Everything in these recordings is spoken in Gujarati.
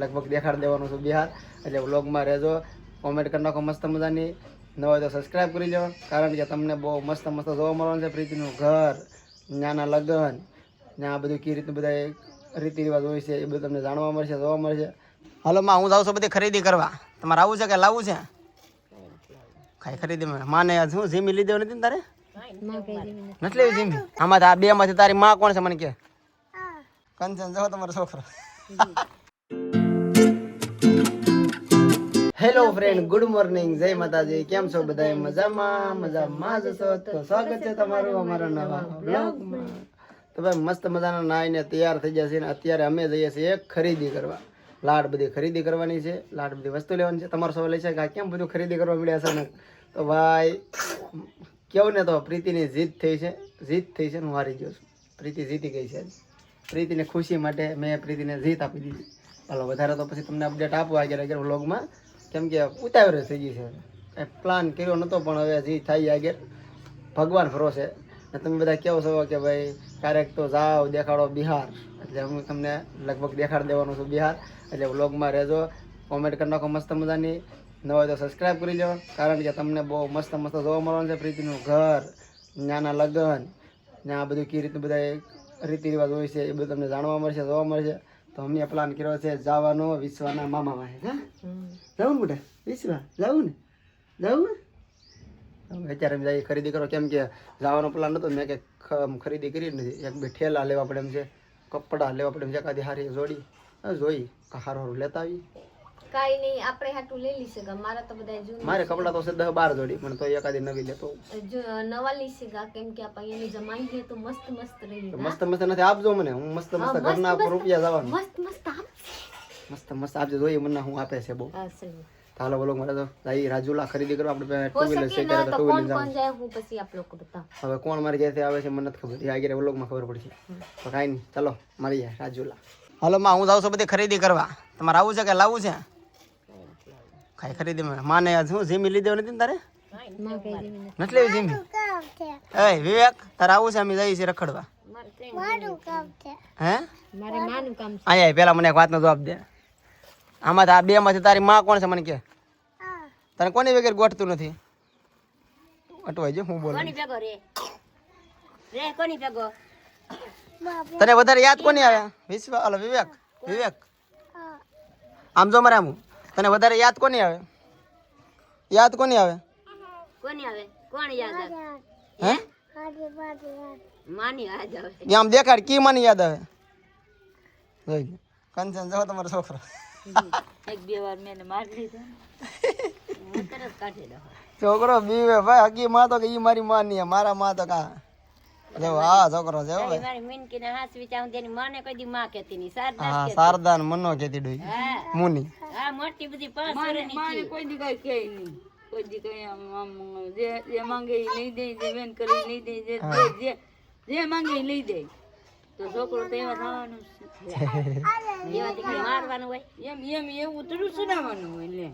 લગભગ દેખાડી દેવાનું છું બિહાર. એટલે વ્લોગમાં રહેજો, કોમેન્ટ કરી નાખો મસ્ત મજાની. ન હોય તો સબસ્ક્રાઈબ કરી લો, કારણ કે તમને બહુ મસ્ત મસ્ત જોવા મળવાનું છે. પ્રીતિનું ઘર, ત્યાંના લગ્ન, ત્યાં બધું કઈ રીતનું બધા રીતિ રિવાજ હોય છે એ બધું તમને જાણવા મળશે, જોવા મળશે. હાલો માં, હું જાઉં છું બધી ખરીદી કરવા. તમારે આવું છે કે લાવવું છે? કઈ ખરીદી માને શું જીમી લીધે નથી ને તારે? નથી લેવી જીમી? આમાં આ બે માંથી તારી માં કોણ છે મને કે? કંચન જો તમારો છોકરો. હેલો ફ્રેન્ડ, ગુડ મોર્નિંગ, જય માતાજી. કેમ છો બધા? મજામાં? મજામાં જ છો તો સ્વાગત છે તમારું અમારા નવા બ્લોગમાં. તો ભાઈ મસ્ત મજાના નાઈને તૈયાર થઈ જશે ને અત્યારે અમે જઈએ છીએ ખરીદી કરવા. લાડ બધી ખરીદી કરવાની છે, લાડ બધી વસ્તુ લેવાની છે. તમારો સવાલ છે કે કેમ બધું ખરીદી કરવા મળ્યા અચાનક? તો ભાઈ કેવું ને, તો પ્રીતિની જીત થઈ છે ને હું હારી ગયો છું. પ્રીતિ જીતી ગઈ છે. પ્રીતિને ખુશી માટે મેં પ્રીતિને જીત આપી દીધી. ચાલો વધારે તો પછી તમને અપડેટ આપો આગળ વ્લોગમાં, કેમ કે ઉતાવળ થઈ ગઈ છે. કંઈ પ્લાન કર્યો નહોતો પણ હવે જે થાય આગળ ભગવાન ભરોસે. ને તમે બધા કેવો છો કે ભાઈ ક્યારેક તો જાઓ દેખાડો બિહાર, એટલે હું તમને લગભગ દેખાડી દેવાનું છું બિહાર. એટલે વ્લોગમાં રહેજો, કોમેન્ટ કરી નાખો મસ્ત મજાની. ન હોય તો સબસ્ક્રાઈબ કરી લો, કારણ કે તમને બહુ મસ્ત મસ્ત જોવા મળવાનું છે. પ્રીતિનું ઘર, ત્યાંના લગ્ન, ત્યાં બધું કઈ રીતનું બધા રીતિ રિવાજ હોય છે એ બધું તમને જાણવા મળશે, જોવા મળશે. તો અમે પ્લાન કર્યો છે જવાનો વિશ્વના મામા પાસે. જવું ને બેટા? વિશ્વા જવું ને? અત્યારે અમે જઈએ ખરીદી કરો, કેમ કે જવાનો પ્લાન નતો. મેં કે ખરીદી કરી નથી, એક બે ઠેલા લેવા પડે એમ છે, કપડાં લેવા પડે એમ છે, એકાદી હારી જોડી જોઈ હારું લેતા આવી. કાઈ નહીં, આપણે હાટું લઈ લીશે. મારા તો બધા જૂના, મારે કપડાં તો છે 10-12 જોડી, પણ તો એકાદી નવી લેતો નવા લીશે કેમ કે આપણે એની જમાઈ છે તો મસ્ત મસ્ત રહી. મસ્ત મસ્ત નથી આપજો મને, હું મસ્ત મસ્ત ઘરના રૂપિયા જવાનું મસ્ત મસ્ત આપજો, જોઈએ મને હું આપે છે બહુ. હાલો બોલો, મારે તો જઈ રાજુલા ખરીદી કરવા. આપણે ટુ વ્હીલર છે ત્યારે તો ટુ વ્હીલર જવાનું. હું પછી આપ લોકો બતાવ. હવે કોણ મારી ઘરેથી આવે છે મને નથી ખબર, આગળ વ્લોગમાં ખબર પડશે. તો કાંઈ નહીં, ચાલો મળીએ રાજુલા. હાલો માં, હું જાઉં છું બધી ખરીદી કરવા. તમારે આવું છે કે લાવવું છે? કઈ ખરીદી માને શું જીમી લીધે નથી ને તારે? નથી લેવી જીમી? એ વિવેક, તારે આવું છે? અમે જઈએ છીએ રખડવા. હે અહીંયા પેલા મને એક વાતનો જવાબ દે. આમાં આ બે માંથી તારી માં કોણ છે મને કે? તને કોની વગર ગોઠતું નથી? અટવાઈ જો હું બોલું. તને વધારે યાદ કોની આવે? વિવેક આમ જો મારે આમ, તને વધારે યાદ કોની આવે? યાદ કોની આવે? કોણ યાદ આવે? હે માની યાદ આવે. આમ દેખાડ કી માની યાદ આવે? જોઈ કંચન જો તમારો છોકરો. એક બે વાર મેં મારી લીધો, તરત કાઢી દો. છોકરો બીવે ભાઈ, હકી માં તો કે ઈ મારી માં નહીં, મારા માં તો કા જો. હા છોકરો છે ભાઈ. મારી મિનકી ને હાથ વિચાર તેની માને કોઈ દી માં કહેતી ની, હા શારદા ને મનો કહેતી ડોઈ મુની. હા મોટી બધી 5 વર્ષની માને કોઈ દી કઈ કહે નહીં, કોઈ દી કઈ આમ જે માંગે એ લઈ દે, જે વેન કરી લઈ દે, જે માંગે એ લઈ દે. તો છોકરો તો એવા થવાનું છે, એવાથી મારવાનું હોય એમ એવું થોડું સુનાવાનું હોય. લે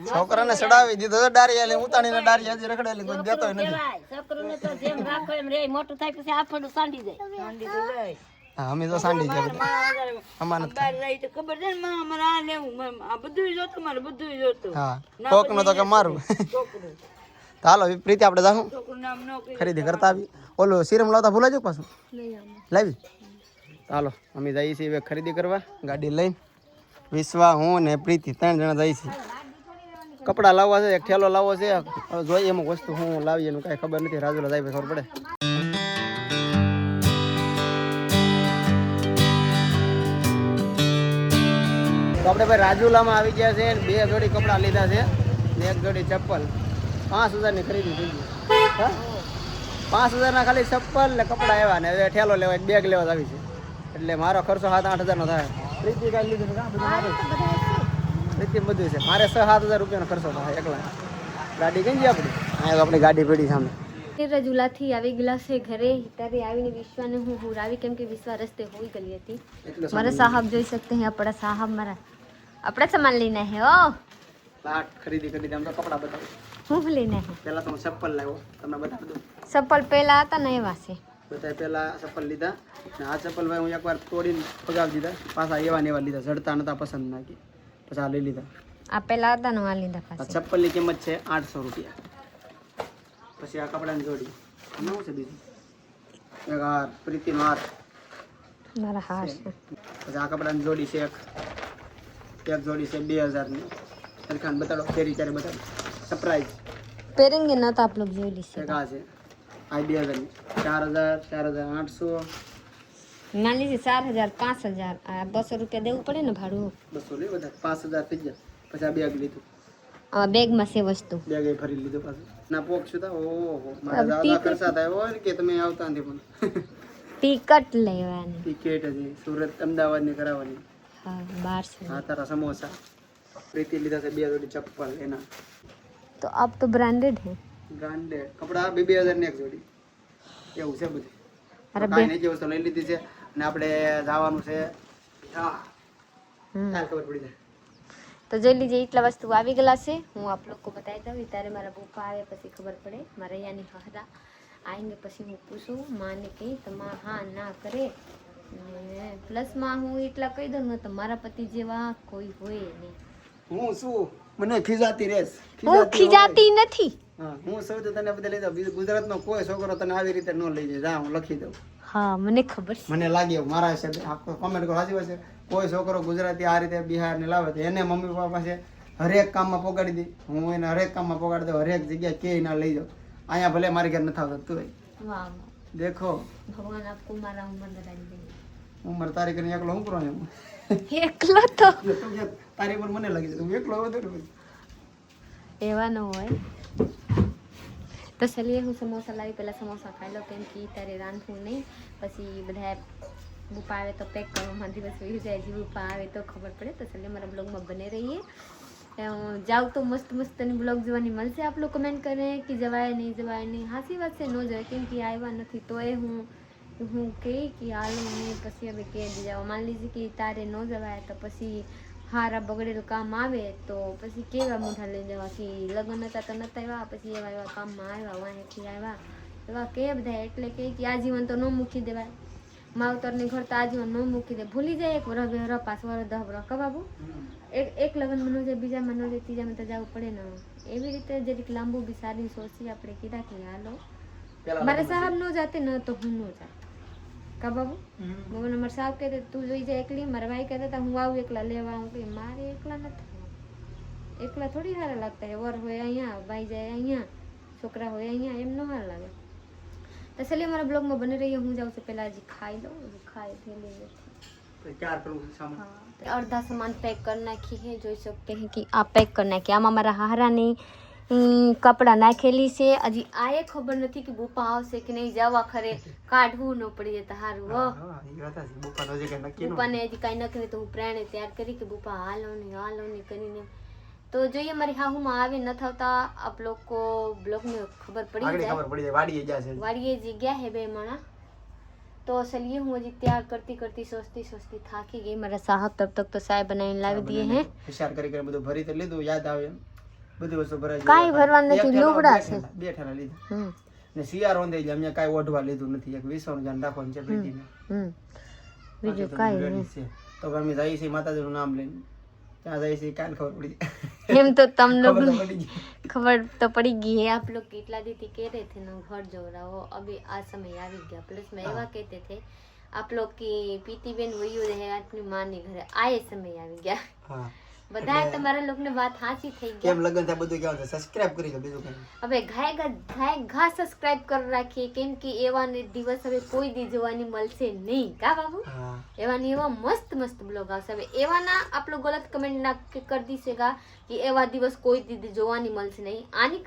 છોકરાને ચડાવી દીધો તો ડારી ઉતાણીને ડારી હજી રખડેલી કોઈ દેતો નથી. છોકરોને તો જેમ રાખો એમ રે, મોટું થાય પછી આપણું સાંડી જાય. હા અમે તો સાંડી જાય અમાર બાર રહી તો ખબર છે ને, મારે આ લેવું, આ બધું જોતું, મારે બધું જોતું. હા કોક નો તો કે મારું. હાલો પ્રીતિ આપણે જાશું છોકરું નામ ન ખરીદી કરતા આવી. ઓલું સીરમ લાવતા ભૂલાઈ જાવ પાછું લાવી. હાલો અમે જઈએ છીએ ખરીદી કરવા ગાડી લઈને. વિશ્વા, હું ને પ્રીતિ 3 જણા જઈએ છીએ. કપડાં લાવવા છે, એક ઠેલો લાવવો છે. હવે જોઈએ અમુક વસ્તુ હું લાવીએ એનું કાંઈ ખબર નથી. રાજુલા જાય ખબર પડે. તો આપણે ભાઈ રાજુલામાં આવી ગયા છે, 2 જોડી કપડાં લીધા છે ને 1 જોડી ચપ્પલ. 5000ની ખરીદી થઈ ગઈ. હા 5000ના ખાલી ચપ્પલ ને કપડાં આવ્યા ને હવે ઠેલો લેવા, બેગ લેવા આવી છે. એટલે મારો ખર્ચો 7-8 હજારનો થાય. પ્રીતિ કાંઈ લીધું પ્રીતિ બધું છે. મારે 6-7 હજાર રૂપિયાનો ખર્ચો થાય એકલા. ગાડી કઈ ગઈ આપણી? હા આપણી ગાડી પડી સામે. રજુલાથી આવી ગયેલા છે ઘરે. ત્યારે આવીને વિશ્વાને હું હુરાવી, કેમ કે વિશ્વા રસ્તે હોઈ ગઈ હતી. મારા સાહબ જોઈ શકતે હે, આપણા સાહબ મારા આપણા સામાન લઈને હે. ઓ લાટ ખરીદી કરી આમ તો કપડાં બતાવું. હું લઈને હે? પહેલા તો હું ચપ્પલ લાવ્યો, તમને બતાવી દઉં. ચપ્પલ પહેલા હતા ને એવા છે. બધા પહેલા ચપ્પલ લીધા ને આ ચપ્પલ ભાઈ હું એકવાર તોડીને પગાવી દીધા, પાછા એવા ને એવા લીધા, જડતા નતા પસંદ નાખી, પછી આ લઈ લીધા. આ પેલા હતા ને આ લીધા આ પાછા. ચપ્પલની કિંમત છે 800 રૂપિયા. પછી આ કપડાની જોડી શું છે બીજું, એક હાર, પ્રીતિનો હાર, મારા હાર છે. પછી આ કપડાની જોડી છે એક જોડી છે 2000 ની. સરખાન બતાડો, ફેરી ત્યારે બતાડો, સરપ્રાઈઝ. પહેરેંગે ન તો આપ લોગ જોઈ લીશે. એક આ છે, આ 2000 ની, 4000, 4800, मान लीजिए 4000 5000 આ 200 રૂપિયા દેવું પડે ને ભાડું. 200 લે બધા, 5000 થઈ ગયા. પછી આ બેગ લીધું, આ બેગમાં છે વસ્તુ. બેગ એ ફરી લીધું પાછું. ના પોક શું થા, ઓહો મારા દાદા ખર્ચા થાય હોય ને કે તમે આવતા નથી પણ. ટિકટ લેવાની. ટિકિટ હજી સુરત અમદાવાદ ની કરાવવાની. હા 1200. હા તારા સમોસા. પ્રીતિ લીધા છે 2 જોડી ચપ્પલ એના. તો આપ તો બ્રાન્ડેડ હે. બ્રાન્ડેડ કપડા 2000 ની એક જોડી. એવું છે બધું. અરે કાંઈ નહીં, જે વસ્તુ લઈ લીધી છે અને આપણે જવાનું છે. હા કાલ ખબર પડી જાય. તો જોઈ લીजिए એટલા વસ્તુ આવી ગયેલા છે. હું આપ લોકો को बताई દઉં ત્યારે મારા પપ્પા આવે પછી ખબર પડે. મારા અહીંયાની હહરા આવીને પછી હું પૂછું માને કે તમા હા ના કરે. પ્લસમાં હું એટલા કહી દઉં ને તો મારા પતિ જેવા કોઈ હોય નહીં. હું શું મને ખીજાતી રેસ. હું ખીજાતી નથી. હા હું સૌ તો તને બધા લઈ જાઉં. બીજું ગુજરાતનો કોઈ છોકરો તને આવી રીતે ન લઈ જાય. જા હું લખી દઉં. હા મને ખબર છે. મને લાગે એવું મારા હિસાબે આખો કોમેન્ટ કરો સાચી વાત છે. કોઈ છોકરો ગુજરાતી આ રીતે બિહાર ને લાવે તો એને મમ્મી પપ્પા પાસે હરેક કામમાં પોગાડી દે. હું એને હરેક કામમાં પોગાડી દઉં, હરેક જગ્યાએ કે ના લઈ જાઉં. અહીંયા ભલે મારી ઘર નથી આવતો તું વાહ દેખો ભગવાન આપકો મારા ઉંમર દરાવી દે. ઉંમર તારી કરીને એકલો હું કરો એમ. એકલો તો તું કે તારી પર મને લાગી જાય તું એકલો વધુ એવા ન હોય. તો ચલીએ હું સમોસા લાવી, પહેલા સમોસા ખાઈ લો કેમ કે ત્યારે રાંધવું નહીં. પછી બધા બુપા આવે તો પેક કરવામાં દિવસ વહી જાય છે. બુપા આવે તો ખબર પડે. તો ચલીએ મારા બ્લોગમાં બને રહીએ. જાઉં તો મસ્ત મસ્તની બ્લોગ જોવાની મળશે. આપ લોકો કમેન્ટ કરે કે જવાય નહીં. હાસી વાત છે ન જાય કેમ કે આવ્યા નથી તો એ હું કહી કે હાલો ને પછી હવે કહી દીધા. માન લીધી કે તારે ન જવાય તો પછી હારા બગડેલું કામ આવે તો પછી કેવા મોઢા લઈ જવા કે લગ્ન હતા તો નતા આવ્યા, પછી એવા કામમાં આવ્યા વાંહેથી આવ્યા એવા કે બધા. એટલે કે આજીવન તો ન મૂકી દેવાય. માવતરની ઘર તો આજીવન ન મૂકી દે. ભૂલી જાય એક વરસ 2 વરસ 5 વરસ 10 વરસ કબાબુ એક લગ્નમાં ન જાય, બીજામાં ન જાય, ત્રીજામાં તો જવું પડે ને. એવી રીતે જરીક લાંબુ બી સારી સોચી આપણે કીધા કે હાલો મારે સાહેબ ન જાતે ન તો હું ન જાત કા બાબુ. મને મારા સાહેબ કહેતા તું જોઈ જાય એકલી. મારા ભાઈ કહેતા હતા હું આવું એકલા લેવા. હું કે મારે એકલા નથી, એકલા થોડી સારા લાગતા. વર હોય અહીંયા, ભાઈ જાય અહીંયા, છોકરા હોય અહીંયા, એમ ન સારા લાગે. તો ચલીએ મારા બ્લોગમાં બને રહીએ. હું જાઉં છું પહેલાં હજી ખાઈ લઉં. अर्धा सामान पैक कर नाखी है. જોઈ सकते हैं कि આ પેક કરી નાખી. આમાં મારા હારાની કપડાં નાખેલી છે. હજી આ એ ખબર નથી કે બુપા આવશે કે નહીં. જવા ખરે કાઢવું ન પડી જતા સારું. બુપાને હજી કાંઈ ન કરે તો હું પ્રાણે તૈયાર કરી કે બુપા હાલો નહીં કરીને. તો જોઈએ મારી હાહુમાં આવે ન થતા આપ લોકો બ્લોગને ખબર પડી જાય. વાડીએ જગ્યા હે બે માણા. तो चलिए હું હજી तैयार करती सोचती થાકી ગઈ. મારા સાहब तब तक तो चाय बनाવીને લાવી દીએ હે. વિચાર કરી બધું ભરી તો લીધું. યાદ આવે બધી વસ્તુ ભરાઈ જાય. કાઈ ભરવાનું નથી, લુગડા છે. બે ઠેલા લીધા ને શિયાળો થઈ જાય. અમે કાઈ ઓઢવા લીધું નથી. એક વિસોનું જાન રાખવાનું છે પ્રીતિને. બીજું કાઈ નહીં. તો અમે જઈએ છીએ માતાજીનું નામ લઈને. ત્યાં જઈએ છીએ કાલ ખબર પડી જાય. એમ તો તમને खबर तो पड़ी गई है. आप लोग कितला दी थी कह रहे थे ना घर जो रहा हो. अभी आज समय आ गया. प्लस में एवा कहते थे आप लोग की पीती बहन वही रहे अपनी माँ ने घर आए समय आ गया. બધા તમારા લોકોને વાત સાચી થઈ ગઈ. કેમ લગન થાય બધું કહેવાનું સબસ્ક્રાઇબ કરી લો. બીજું કઈ હવે ઘા સબસ્ક્રાઇબ કરી રાખીએ કેમ કે એવા દિવસ હવે કોઈ દી જોવાની મળશે નહીં કા બાબુ. એવા મસ્ત બ્લોગ આવશે. હવે એવાના આપ લોકો ગલત કમેન્ટ ના કરી દીશેગા કે એવા દિવસ કોઈ દી જોવાની મળશે નહીં. આની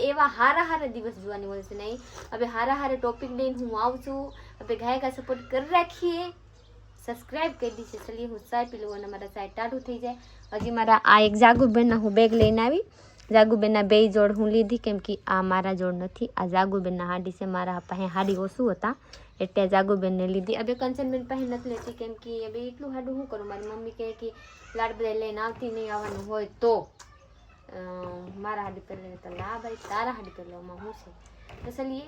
એવા હારા દિવસ જોવાની મળશે નહીં. હવે હારા ટોપિક લઈને હું આવું છું. હવે ઘા સપોર્ટ કરી રાખીએ. સબસ્ક્રાઇબ કરી દીશે. ચલીએ હું ચાય પી લઉં અને મારા ચાય ટાઢું થઈ જાય. હજી મારા આ એક જાગુબેનના હું બેગ લઈને આવી. જાગુબેનના 2 જોડ હું લીધી કેમ કે આ મારા જોડ નથી. આ જાગુબેનના હાડી છે. મારા પાસે હાડી ઓછું હતા એટલે જાગુબેનને લીધી. હવે કંચનબેન પાસે નથી લેતી કેમ કે હવે એટલું હાડું શું કરું. મારી મમ્મી કહે કે લાડ બધા લઈને આવતી નહીં આવવાનું હોય તો મારા હાડી પર લઈને તો લા ભાઈ તારા હાડી પર લેવામાં શું છે. તો ચલીએ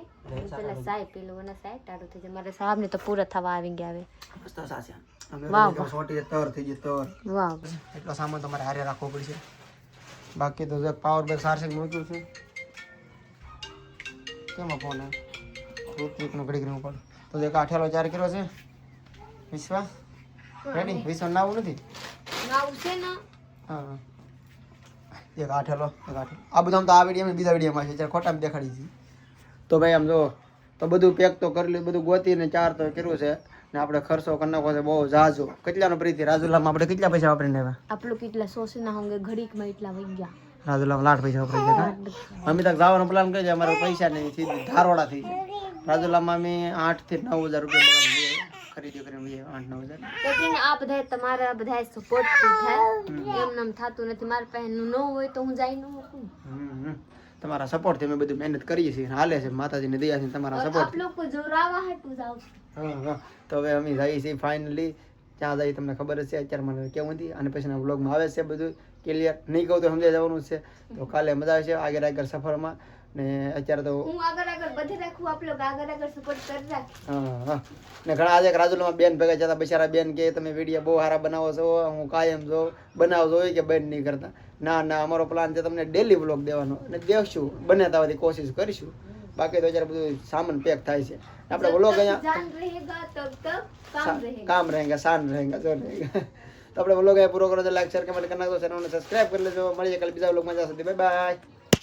પેલા સાય પી લો અને સાય ટાળું થઈ જાય મારે સાહેબ ને તો પૂરા થવા આવી ગયા હવે મસ્ત સાચા અમે વાહ, તો સોટી તર થઈ ગઈ તર વાહ એટલો સામાન તમારે હારે રાખવો પડશે બાકી તો જો પાવર બેંક ચાર્જિંગ મૂક્યું છે કેમાં ફોન ઋત્વિકનો ઘડી ઘડી ઉપર તો જે કાઠેલો ચાર કર્યો છે વિશ્વા રેડી વિશ્વા નાવું નથી નાવું છે ને હા એક આઠેલો આ બધું આમ તો આ વિડીયો બીજા વિડીયોમાં છે ત્યારે ખોટામાં દેખાડી છે તો ભાઈ આમ જો તો બધું પેક તો કરી લીધું બધું ગોતીને ચાર તો કર્યું છે ને આપણે ખર્ચો કરી નાખો છે બહુ ઝાઝો કેટલાનો પ્રીતિ રાજુલામાં આપણે કેટલા પૈસા વાપરીને આવ્યા આપણું કેટલા સોસના હોંગે ઘડીકમાં એટલા વહી ગયા રાજુલામાં લાખ પૈસા વાપરી ગયા અમે તક જવાનો પ્લાન કરી છે અમારે પૈસા નહીં સીધી ધારોડા થઈ જાય રાજુલામાં અમે 8 થી 9 હજાર રૂપિયા ખરીદી કરીને 8-9 હજાર એટલે આ બધા તમારા બધા સપોર્ટ થાય એમ નામ થાતું નથી મારા પાસે ન હોય તો હું જઈ ન શકું તમારા સપોર્ટથી અમે બધું મહેનત કરીએ છીએ હાલે છે માતાજીની દયાથી તમારા સપોર્ટ આપ લોકો જોરાવા હાટું જાવ હા તો હવે અમે જઈએ છીએ ફાઇનલી ત્યાં જઈએ તમને ખબર જ છે અત્યારે મને કેવું હતી અને પછીના વ્લોગમાં આવે છે બધું ક્લિયર નહીં કહું તો સમજાઈ જવાનું છે તો કાલે મજા આવશે આગળ સફરમાં ને અત્યારે તો હું આગળ બધે રાખું આપ લોકો આગળ સપોર્ટ કરી રાખ હા ને ઘણા આજે રાજુલામાં બેન ભેગા જતા બિચારા બેન કે તમે વિડીયો બહુ સારા બનાવો છો હું કાયમ જો બનાવજો હોય કે બેન નહીં કરતા ના અમારો પ્લાન છે તમને ડેલી વ્લોગ દેવાનો અને દેવશું બને ત્યાં કોશિશ કરીશું બાકી તો અત્યારે બધું સામાન પેક થાય છે આપણે વ્લોગ અહીંયા જાન રહેગા તબ તક કામ રહેગા શાન રહેગા જો રહેગા તો આપણે વ્લોગ અહીંયા પૂરો કરો તો લાઈક શેર કમેન્ટ કરી નાખો ચેનલને સબસ્ક્રાઇબ કરી લેજો મળીએ કાલે બીજા વ્લોગમાં જ્યાં સુધી બાય બાય